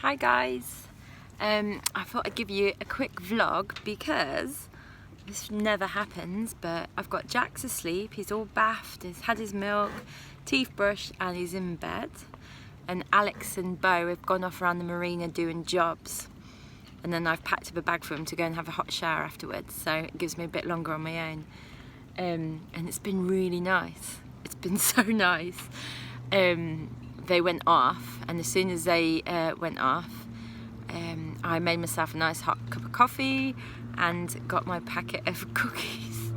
Hi guys, I thought I'd give you a quick vlog because this never happens, but I've got Jax asleep. He's all bathed, he's had his milk, teeth brushed, and he's in bed. And Alex and Bo have gone off around the marina doing jobs, and then I've packed up a bag for him to go and have a hot shower afterwards, so it gives me a bit longer on my own. And it's been really nice. It's been so nice. They went off, and as soon as they went off, I made myself a nice hot cup of coffee and got my packet of cookies.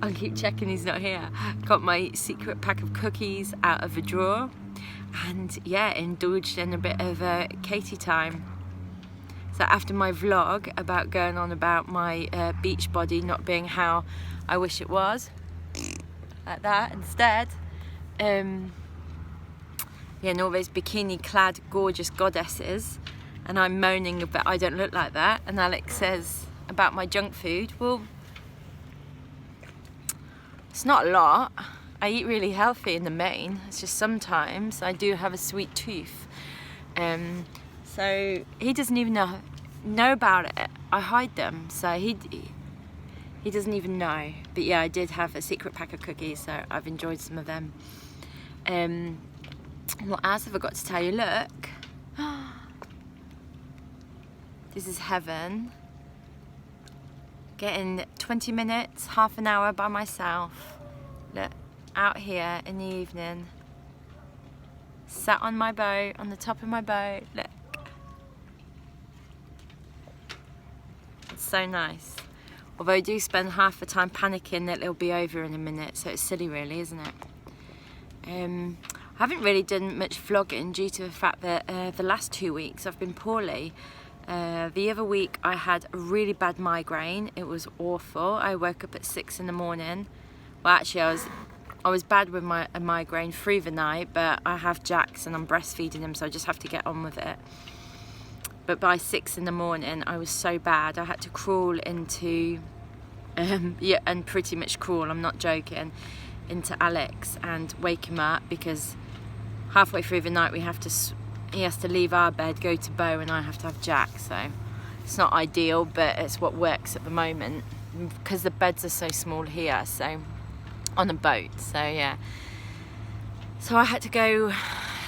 I'll keep checking he's not here. Got my secret pack of cookies out of a drawer, and yeah, indulged in a bit of Katie time. So after my vlog about going on about my beach body not being how I wish it was, like that instead, yeah, and all those bikini clad gorgeous goddesses, and I'm moaning that I don't look like that, and Alex says about my junk food, well, it's not a lot. I eat really healthy in the main, it's just sometimes I do have a sweet tooth. So he doesn't even know about it. I hide them, so he doesn't even know. But yeah, I did have a secret pack of cookies, so I've enjoyed some of them. What else have I got to tell you? Look, this is heaven. Getting 20 minutes, half an hour by myself. Look, out here in the evening, sat on my boat, on the top of my boat. Look, it's so nice. Although I do spend half the time panicking that it'll be over in a minute, so it's silly really, isn't it? I haven't really done much vlogging due to the fact that the last 2 weeks I've been poorly. The other week I had a really bad migraine. It was awful. I woke up at 6 in the morning. Well, actually I was bad with a migraine through the night, but I have Jax and I'm breastfeeding him, so I just have to get on with it. But by 6 in the morning I was so bad I had to crawl into, yeah, and pretty much crawl, I'm not joking, into Alex and wake him up, because halfway through the night he has to leave our bed, go to Bo, and I have to have Jack. So it's not ideal, but it's what works at the moment because the beds are so small here, so on a boat. So yeah, so I had to go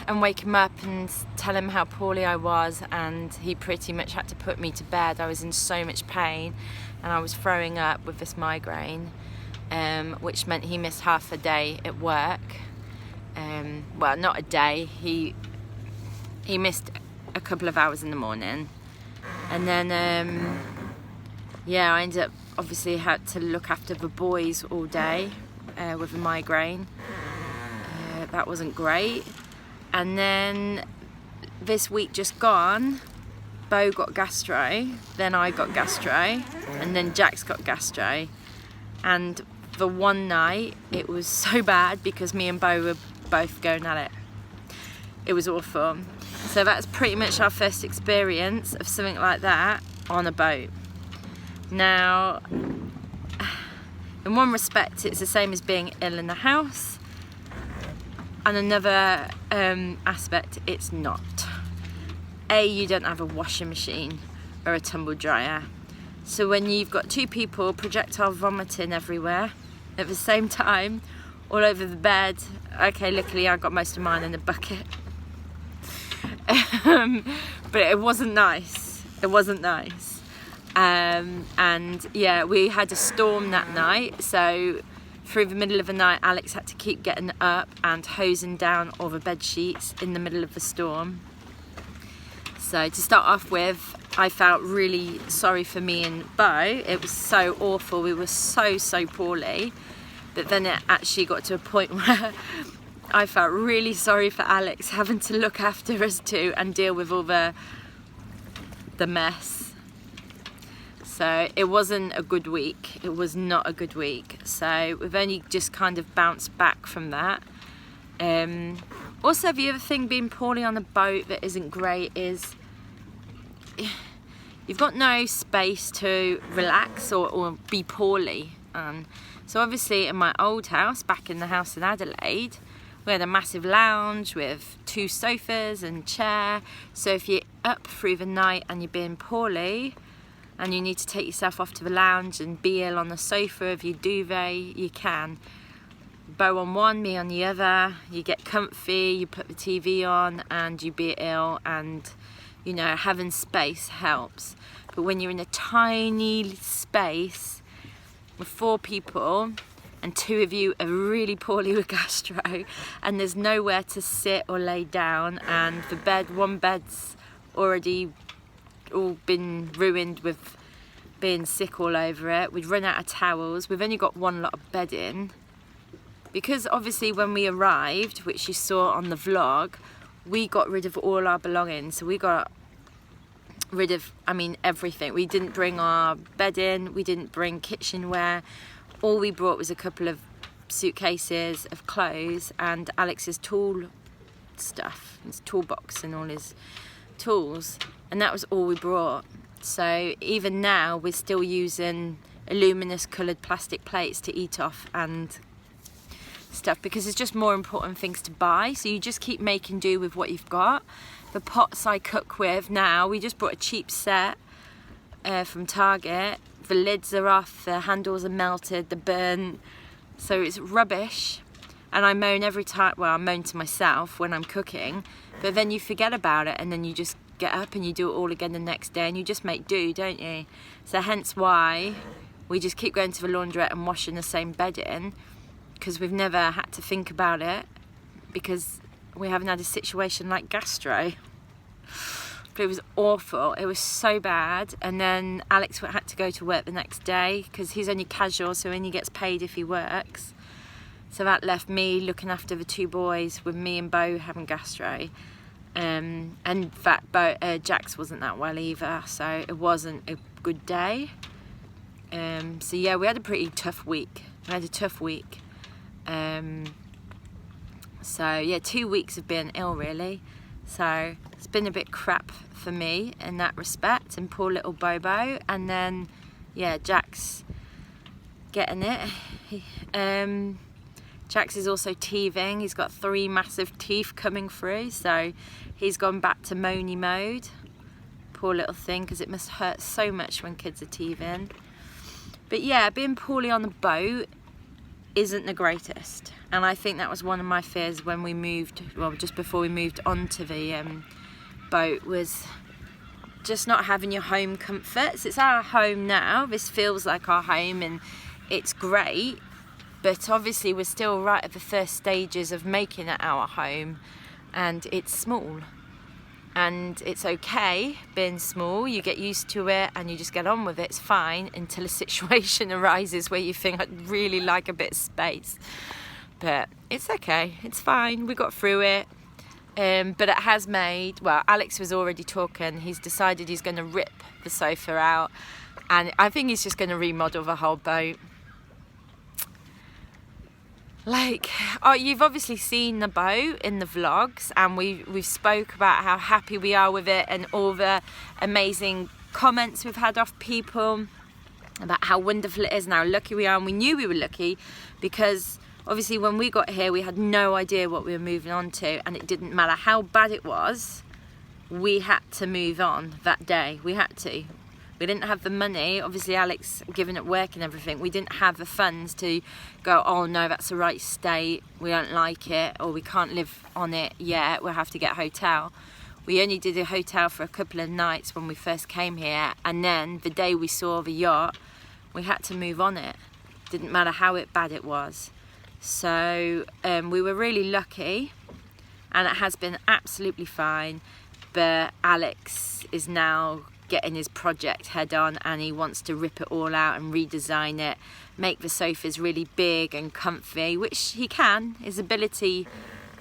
and wake him up and tell him how poorly I was, and he pretty much had to put me to bed. I was in so much pain and I was throwing up with this migraine, which meant he missed half a day at work. Well, not a day, he missed a couple of hours in the morning, and then yeah, I ended up obviously had to look after the boys all day with a migraine. That wasn't great. And then this week just gone, Bo got gastro, then I got gastro, and then Jax got gastro. And the one night it was so bad because me and Bo were both going at it. It was awful. So that's pretty much our first experience of something like that on a boat. Now, in one respect it's the same as being ill in the house, and another aspect it's not. You don't have a washing machine or a tumble dryer, so when you've got two people projectile vomiting everywhere at the same time, all over the bed, okay, luckily I got most of mine in a bucket. But it wasn't nice. It wasn't nice. And yeah, we had a storm that night, so through the middle of the night Alex had to keep getting up and hosing down all the bed sheets in the middle of the storm. So to start off with, I felt really sorry for me and Bo. It was so awful. We were so poorly. But then it actually got to a point where I felt really sorry for Alex having to look after us too and deal with all the mess. So it wasn't a good week. It was not a good week. So we've only just kind of bounced back from that. Also, the other thing being poorly on a boat that isn't great is you've got no space to relax or be poorly. So obviously in my old house, back in the house in Adelaide, We had a massive lounge with 2 sofas and chair, so if you're up through the night and you're being poorly and you need to take yourself off to the lounge and be ill on the sofa of your duvet, you can. Beau on one, me on the other, you get comfy, you put the TV on and you be ill, and you know, having space helps. But when you're in a tiny space with 4 people and 2 of you are really poorly with gastro and there's nowhere to sit or lay down, and the bed, one bed's already all been ruined with being sick all over it, we'd run out of towels, we've only got 1 lot of bedding. Because obviously when we arrived, which you saw on the vlog, we got rid of all our belongings. So we got rid of, I mean, everything. We didn't bring our bedding, we didn't bring kitchenware. All we brought was a couple of suitcases of clothes and Alex's tool stuff, his toolbox and all his tools, and that was all we brought. So even now we're still using luminous coloured plastic plates to eat off and stuff, because it's just more important things to buy, so you just keep making do with what you've got. The pots I cook with now, we just bought a cheap set from Target. The lids are off, the handles are melted, they're burnt, so it's rubbish. And I moan every time, well, I moan to myself when I'm cooking, but then you forget about it and then you just get up and you do it all again the next day and you just make do, don't you? So hence why we just keep going to the laundrette and washing the same bedding, because we've never had to think about it, because we haven't had a situation like gastro. But it was awful, it was so bad. And then Alex had to go to work the next day because he's only casual, so he only gets paid if he works. So that left me looking after the 2 boys, with me and Beau having gastro. And in fact, Jax wasn't that well either, so it wasn't a good day. So yeah, we had a pretty tough week. So yeah, 2 weeks of being ill really. So it's been a bit crap for me in that respect, and poor little Bobo. And then yeah, Jax getting it. Jax is also teething. He's got 3 massive teeth coming through, so he's gone back to moany mode. Poor little thing, because it must hurt so much when kids are teething. But yeah, being poorly on the boat isn't the greatest, and I think that was one of my fears when we moved, well, just before we moved onto the boat, was just not having your home comforts. It's our home now, this feels like our home and it's great, but obviously we're still right at the first stages of making it our home, and it's small. And it's okay being small, you get used to it and you just get on with it, it's fine, until a situation arises where you think, I'd really like a bit of space. But it's okay, it's fine, we got through it. But it has made, well, Alex was already talking, he's decided he's going to rip the sofa out, and I think he's just going to remodel the whole boat. Like, oh, you've obviously seen the boat in the vlogs, and we've spoke about how happy we are with it and all the amazing comments we've had off people about how wonderful it is and how lucky we are. And we knew we were lucky because obviously when we got here we had no idea what we were moving on to, and it didn't matter how bad it was, we had to move on that day. We had to. We didn't have the money, obviously Alex giving up work and everything, we didn't have the funds to go, oh no, that's the right state, we don't like it, or we can't live on it yet, we'll have to get a hotel. We only did a hotel for a couple of nights when we first came here, and then the day we saw the yacht, we had to move on it. Didn't matter how bad it was. So we were really lucky, and it has been absolutely fine, but Alex is now getting his project head on, and he wants to rip it all out and redesign it, make the sofas really big and comfy, which he can. His ability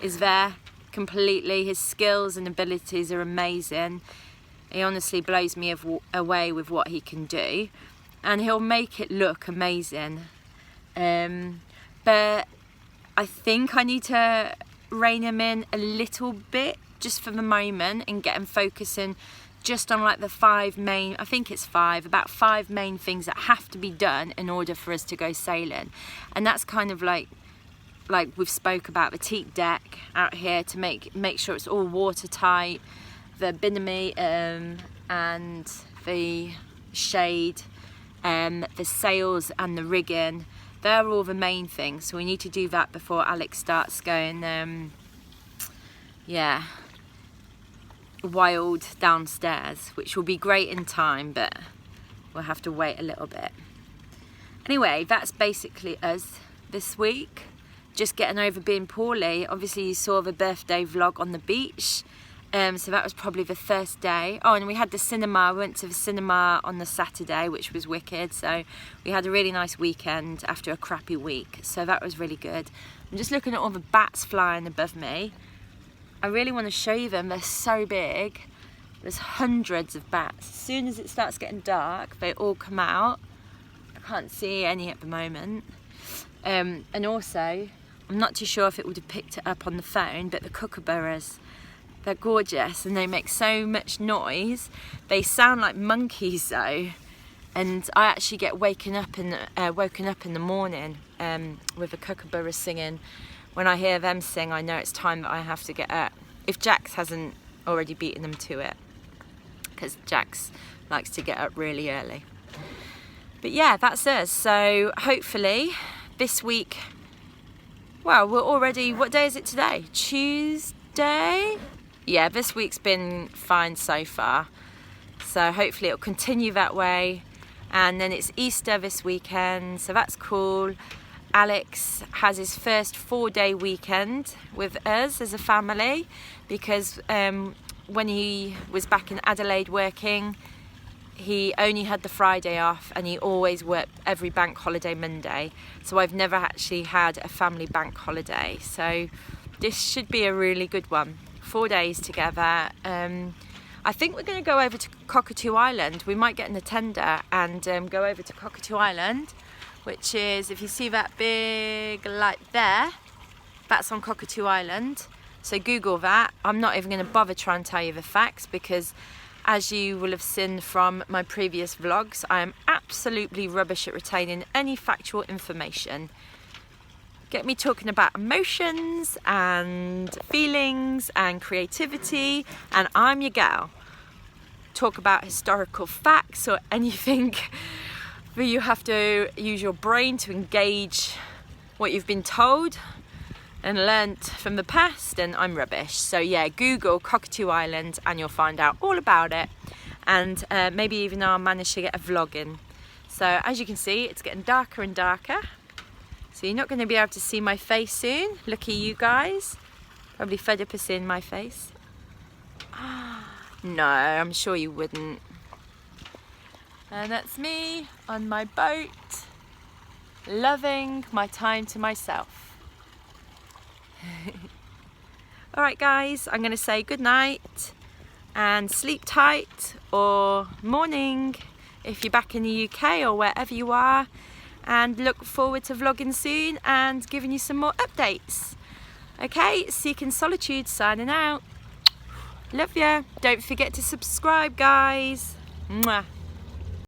is there completely, his skills and abilities are amazing. He honestly blows me away with what he can do, and he'll make it look amazing. But I think I need to rein him in a little bit just for the moment and get him focusing just on like the 5 main, I think it's 5, about 5 main things that have to be done in order for us to go sailing. And that's kind of like like we've spoke about, the teak deck out here to make sure it's all watertight, the binami and the shade, the sails and the rigging. They're all the main things, so we need to do that before Alex starts going yeah, wild downstairs, which will be great in time, but we'll have to wait a little bit. Anyway, that's basically us this week. Just getting over being poorly. Obviously you saw the birthday vlog on the beach, so that was probably the first day. Oh, and we had the cinema. We went to the cinema on the Saturday, which was wicked. So we had a really nice weekend after a crappy week, so that was really good. I'm just looking at all the bats flying above me. I really want to show you them. They're so big. There's hundreds of bats. As soon as it starts getting dark, they all come out. I can't see any at the moment. And also, I'm not too sure if it would have picked it up on the phone, but the kookaburras, they're gorgeous and they make so much noise. They sound like monkeys though, and I actually get woken up in the morning with the kookaburras singing. When I hear them sing, I know it's time that I have to get up. If Jax hasn't already beaten them to it, because Jax likes to get up really early. But yeah, that's us. So hopefully this week, well, we're already, what day is it today? Tuesday? Yeah, this week's been fine so far. So hopefully it'll continue that way. And then it's Easter this weekend, so that's cool. Alex has his first 4-day weekend with us as a family, because when he was back in Adelaide working, he only had the Friday off and he always worked every bank holiday Monday. So I've never actually had a family bank holiday. So this should be a really good one. 4 days together. I think we're going to go over to Cockatoo Island. We might get in a tender and go over to Cockatoo Island, which is, if you see that big light there, that's on Cockatoo Island. So Google that. I'm not even going to bother trying to tell you the facts, because as you will have seen from my previous vlogs, I am absolutely rubbish at retaining any factual information. Get me talking about emotions and feelings and creativity, and I'm your gal. Talk about historical facts or anything where you have to use your brain to engage what you've been told and learnt from the past, and I'm rubbish. So yeah, Google Cockatoo Island and you'll find out all about it, and maybe even I'll manage to get a vlog in. So as you can see, it's getting darker and darker, so you're not going to be able to see my face soon. Lucky you guys, probably fed up of seeing my face. No, I'm sure you wouldn't. And that's me on my boat, loving my time to myself. Alright guys, I'm going to say good night and sleep tight, or morning if you're back in the UK or wherever you are, and look forward to vlogging soon and giving you some more updates. Okay, Seeking Solitude signing out. Love ya. Don't forget to subscribe guys. Mwah.